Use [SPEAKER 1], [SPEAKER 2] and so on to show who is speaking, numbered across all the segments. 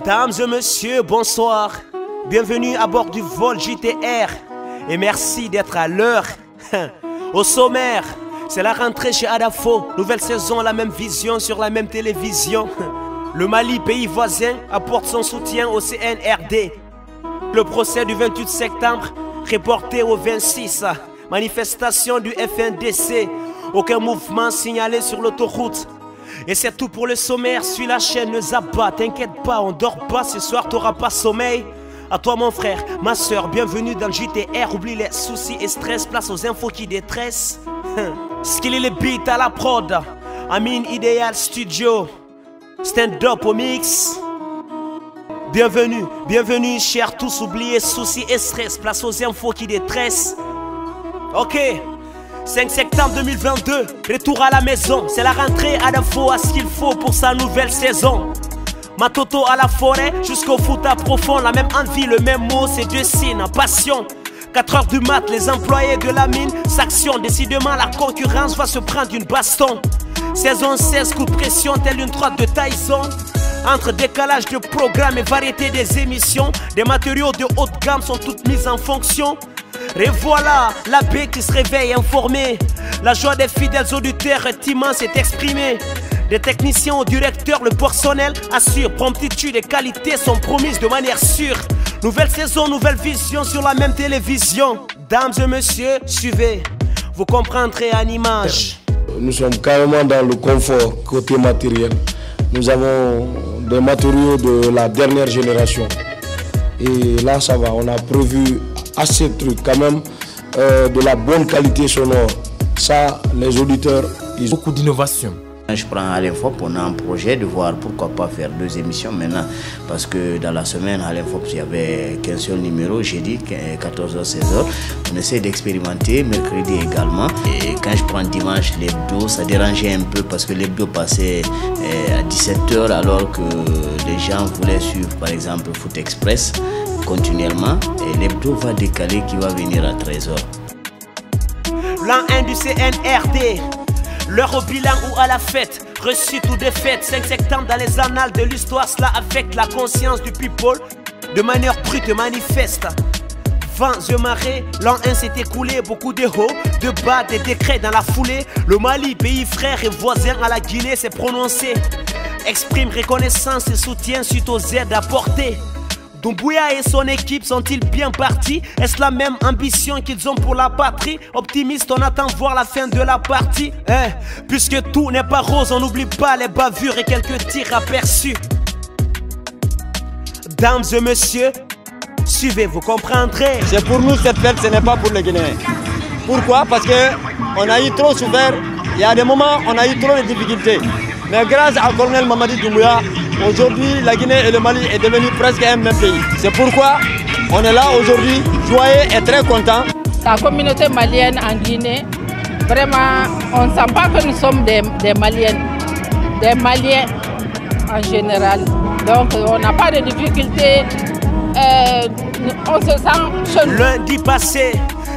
[SPEAKER 1] Dames et messieurs, bonsoir. Bienvenue à bord du vol JTR. Et merci d'être à l'heure. Au sommaire, c'est la rentrée chez Adafo. Nouvelle saison, la même vision sur la même télévision. Le Mali, pays voisin, apporte son soutien au CNRD. Le procès du 28 septembre, reporté au 26. Manifestation du FNDC. Aucun mouvement signalé sur l'autoroute. Et c'est tout pour le sommaire. Suis la chaîne, ne zappe pas. T'inquiète pas, on dort pas. Ce soir, t'auras pas sommeil. À toi mon frère, ma soeur, bienvenue dans le JTR. Oublie les soucis et stress, place aux infos qui détressent. Skilly les beats à la prod. Amine Ideal Studio. Stand up au mix. Bienvenue, bienvenue chers tous. Oubliez soucis et stress, place aux infos qui détressent. Ok, 5 septembre 2022, retour à la maison. C'est la rentrée à Adafo à ce qu'il faut pour sa nouvelle saison. Matoto à la forêt, jusqu'au foot à profond. La même envie, le même mot, c'est deux signes, passion. 4 heures du mat, les employés de la mine s'actionnent. Décidément, la concurrence va se prendre une baston. Saison 16, coup de pression, telle une droite de Tyson. Entre décalage de programme et variété des émissions, des matériaux de haute gamme sont toutes mises en fonction. Et voilà, la baie qui se réveille informée. La joie des fidèles auditeurs est immense et exprimée. Des techniciens au directeur, le personnel assure. Promptitude et qualité sont promises de manière sûre. Nouvelle saison, nouvelle vision sur la même télévision. Dames et messieurs, suivez, vous comprendrez en image.
[SPEAKER 2] Nous sommes carrément dans le confort côté matériel. Nous avons des matériaux de la dernière génération. Et là, ça va, on a prévu assez de trucs quand même, de la bonne qualité sonore. Ça, les auditeurs, ils ont beaucoup d'innovation.
[SPEAKER 3] Je prends à l'Infop, on a un projet de voir pourquoi pas faire 2 émissions maintenant. Parce que dans la semaine, à l'Infop, il y avait qu'un seul numéro, jeudi, 14h-16h. On essaie d'expérimenter, mercredi également. Et quand je prends dimanche, l'hebdo, ça dérangeait un peu parce que l'hebdo passait à 17h alors que les gens voulaient suivre, par exemple, Foot Express continuellement. Et l'hebdo va décaler, qui va venir à 13h.
[SPEAKER 1] L'an 1 du CNRD. L'heure au bilan ou à la fête, réussite ou défaite. 5 septembre dans les annales de l'histoire, cela affecte la conscience du people de manière brute et manifeste. Vents et marées, l'an 1 s'est écoulé, beaucoup de hauts, de bas, des décrets dans la foulée. Le Mali, pays frère et voisin à la Guinée, s'est prononcé. Exprime reconnaissance et soutien suite aux aides apportées. Doumbouya et son équipe sont-ils bien partis? Est-ce la même ambition qu'ils ont pour la patrie? Optimiste, on attend voir la fin de la partie. Puisque tout n'est pas rose, on n'oublie pas les bavures et quelques tirs aperçus. Dames et messieurs, suivez, vous comprendrez.
[SPEAKER 4] C'est pour nous cette fête, ce n'est pas pour les Guinéens. Pourquoi? Parce qu'on a eu trop souffert. Il y a des moments, on a eu trop de difficultés. Mais grâce à Colonel Mamadi Doumbouya, aujourd'hui, la Guinée et le Mali est devenu presque un même pays. C'est pourquoi on est là aujourd'hui, joyeux et très content.
[SPEAKER 5] La communauté malienne en Guinée, vraiment, on ne sent pas que nous sommes des Maliens en général. Donc, on n'a pas de difficultés, on se sent chez nous.
[SPEAKER 1] Lundi passé,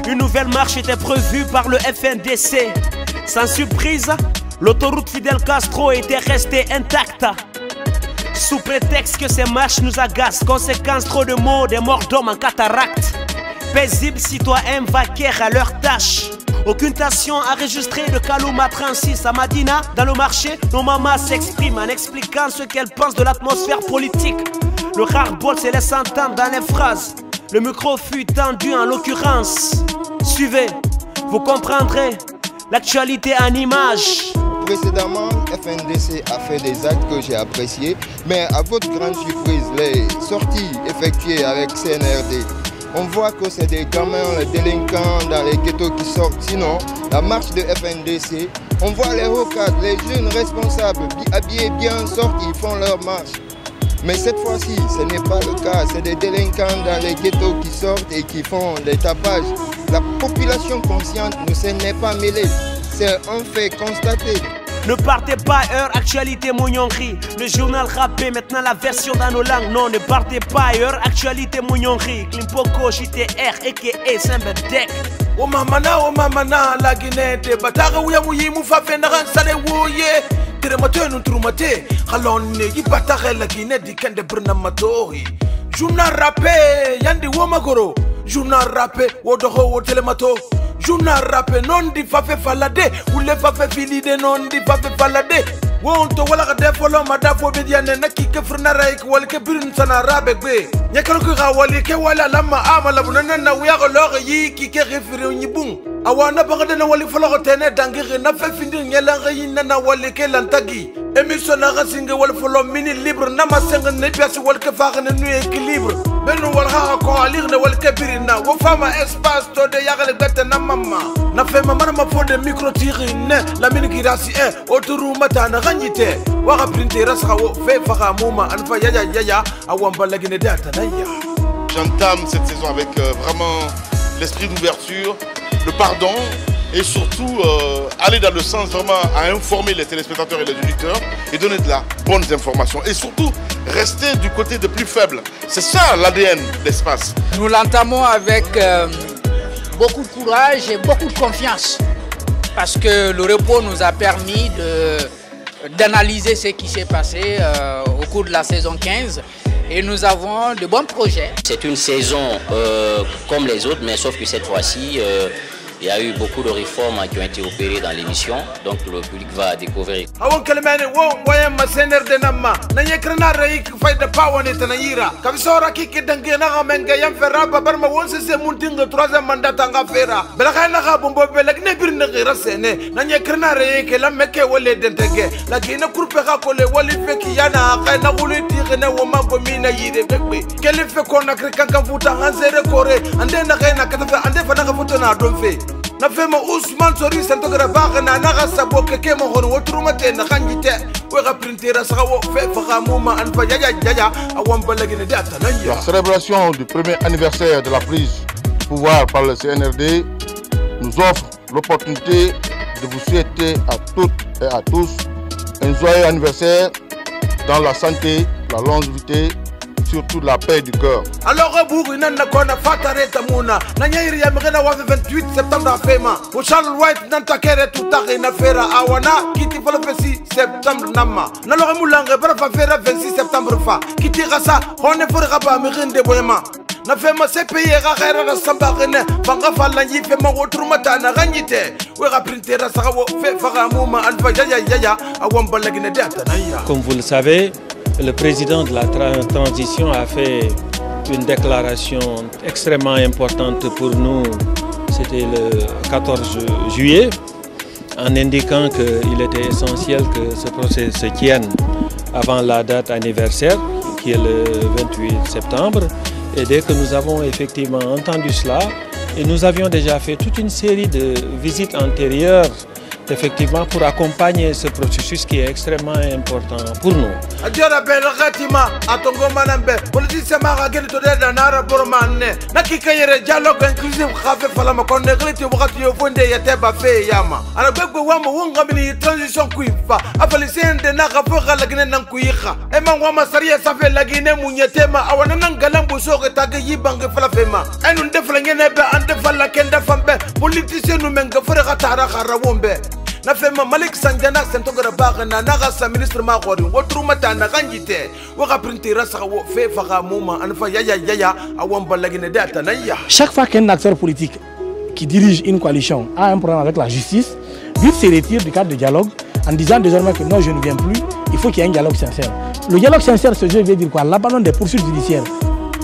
[SPEAKER 1] une nouvelle marche était prévue par le FNDC. Sans surprise, l'autoroute Fidel Castro était restée intacte. Sous prétexte que ces marches nous agacent, conséquence trop de mots, des morts d'hommes en cataracte. Paisibles citoyens vaquèrent à leurs tâches. Aucune tension enregistrée de Kalouma 36 à Madina. Dans le marché, nos mamans s'expriment en expliquant ce qu'elles pensent de l'atmosphère politique. Le ras-le-bol se laisse entendre dans les phrases. Le micro fut tendu en l'occurrence. Suivez, vous comprendrez l'actualité en images.
[SPEAKER 6] Précédemment, FNDC a fait des actes que j'ai appréciés, mais à votre grande surprise, les sorties effectuées avec CNRD, on voit que c'est des gamins, les délinquants dans les ghettos qui sortent. Sinon, la marche de FNDC, on voit les hauts cadres, les jeunes responsables, habillés bien sortis, ils font leur marche. Mais cette fois-ci, ce n'est pas le cas, c'est des délinquants dans les ghettos qui sortent et qui font des tapages. La population consciente ne s'en est pas mêlée. C'est un fait constaté.
[SPEAKER 1] Ne partez pas, heure actualité mognonnerie. Le journal rappé, maintenant la version dans nos langues. Non, ne partez pas, heure actualité mognonnerie. Klimpoko, JTR, a.k.a. Sembedek.
[SPEAKER 7] O mamana, la Guinée, Batara, Ouya Mouyi, Moufa Fendaran, Sale Wouye. Teremato non trumate Halonne Yibata la Guinée di Kende Brunamatori Journal rappé Yandi Womagoro Journal rappé Wodoho Telemato Journal rappé non di fafe falade ou le fafe filide non di fafe falade wonto wala de folo mada fo be diane nakike frnara ik wal ke birin sana rabe be nyakalo ko wali ke wala lamma amala bunana na wiya ko lo yi ki ke refere nyibung awana bagade na wali folo ko tene dangire na fe findi nyela ngi na wali ke lantagi émission na gasinge wal folo mini libre na masenga ne piasi wal ke fagne nu équilibre benu wal ha ko alir ne wal ke birina wo fama espace to de yagale gata na mama na fe mama ma fo de micro tiri ne la mini girasi autour mata na ganyite wa ga printer sa wo fe faga muma an fa yaya awamba lagine data na ya.
[SPEAKER 8] J'entame cette saison avec vraiment l'esprit d'ouverture, le pardon et surtout aller dans le sens vraiment à informer les téléspectateurs et les auditeurs et donner de la bonnes informations et surtout rester du côté des plus faibles. C'est ça l'ADN d'Espace.
[SPEAKER 9] Nous l'entamons avec beaucoup de courage et beaucoup de confiance parce que le repos nous a permis d'analyser ce qui s'est passé au cours de la saison 15 et nous avons de bons projets.
[SPEAKER 10] C'est une saison comme les autres, mais sauf que cette fois-ci, il y a eu beaucoup de réformes qui ont été opérées dans l'émission, donc le public va découvrir.
[SPEAKER 7] na fema Ousmane Sori santogra bagna na gasabo keke mo hon wotrumate na kanjite we ga printera sawo fe faga muma an fa yaya awamba lagine data na ya.
[SPEAKER 8] La célébration du premier anniversaire de la prise du pouvoir par le CNRD nous offre l'opportunité de vous souhaiter à toutes et à tous un joyeux anniversaire dans la santé, la longévité, surtout la paix du cœur.
[SPEAKER 7] Alors Bourina na kona fatare tamuna na nyairi ya mgena wa 28 septembre afema o Charles White nanta kere tutare na fera awana kiti fala 6 septembre nama na lo mulange bara fa fera 26 septembre fa kiti gasa hone for gaba mgende boyema na fema CPI ga khaira na sambagene banga falla nyi fema wotrumata na ganyite we ga printera sawo fe faga muma alfa yaya awamba lagine data na ya.
[SPEAKER 11] Comme vous le savez, le président de la transition a fait une déclaration extrêmement importante pour nous, c'était le 14 juillet, en indiquant qu'il était essentiel que ce procès se tienne avant la date anniversaire, qui est le 28 septembre. Et dès que nous avons effectivement entendu cela, et nous avions déjà fait toute une série de visites antérieures, effectivement pour accompagner ce processus qui est extrêmement important pour nous.
[SPEAKER 7] Dialogue inclusif transition na fema Malik Sanjana sentogra bagana na gasa ministre ma gori wotrumata na ganjite wo ga printera sa wo fe faga muma an fa yaya awamba lagine data na ya.
[SPEAKER 12] Chaque fois qu'un acteur politique qui dirige une coalition a un problème avec la justice, lui se retire du cadre de dialogue en disant désormais que non, je ne viens plus, il faut qu'il y ait un dialogue sincère. Le dialogue sincère, ce jeu veut dire quoi? L'abandon des poursuites judiciaires.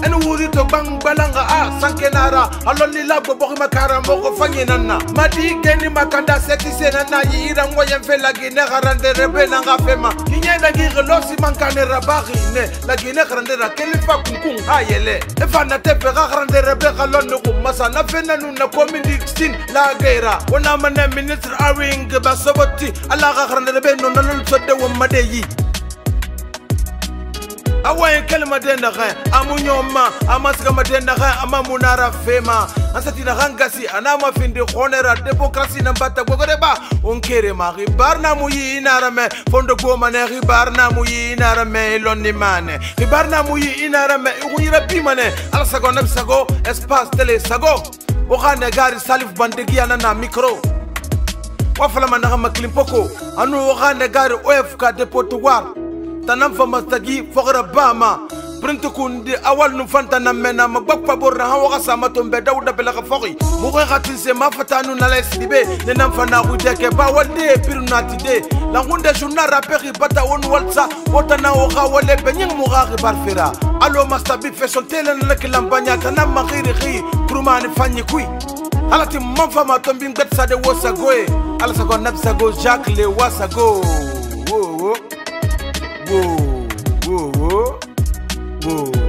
[SPEAKER 7] En wuri to bang balanga sankenara aloni labo bokima karamo ko fanyenana madi geni makanda seti senana yira ngoye mfela gine garande rebe nanga fema kinyenda ngigelosi mankane rabagi ne la gine garande ra kelifa kunkun hayele efana tepe garande rebe galonne ko masana fena nuna komindi sin la guerra wona mane ministre awing basoboti ala garande rebe no nanul sodde wo madeyi awaye kelma denda khay amunyoma amaska madenda khay amamunara fema ansatina gangasi anama finde khonera démocratie nambata gogoreba onkere ma ribarna muyi inarame fondo goma ne ribarna muyi inarame lonimane ribarna muyi inarame uyira bimane ala sago nabi sago espace télé sago o khane gari salif bandegi anana micro wafala managa maklimpoko anu ogane gari OFK depotoir tanam fa mastagi fogra bama print kundi awal nu fanta na mena magbakpa borna hawa sama tombe dawda bela fogi mo ko khatin se ma fatanu na lesdibe ne nam fa na gudeke ba walde pirnati de la hunde journal raperi bata won walsa wotana o khawale benyang mo gari barfera allo mastabi fe son telen nak lambanya tanam magiri khi kurmani fanyi kui alati manfa ma tombi ngat sade wosagoe ala sago nabsa go Jacques le wasago wo wo wo wo wo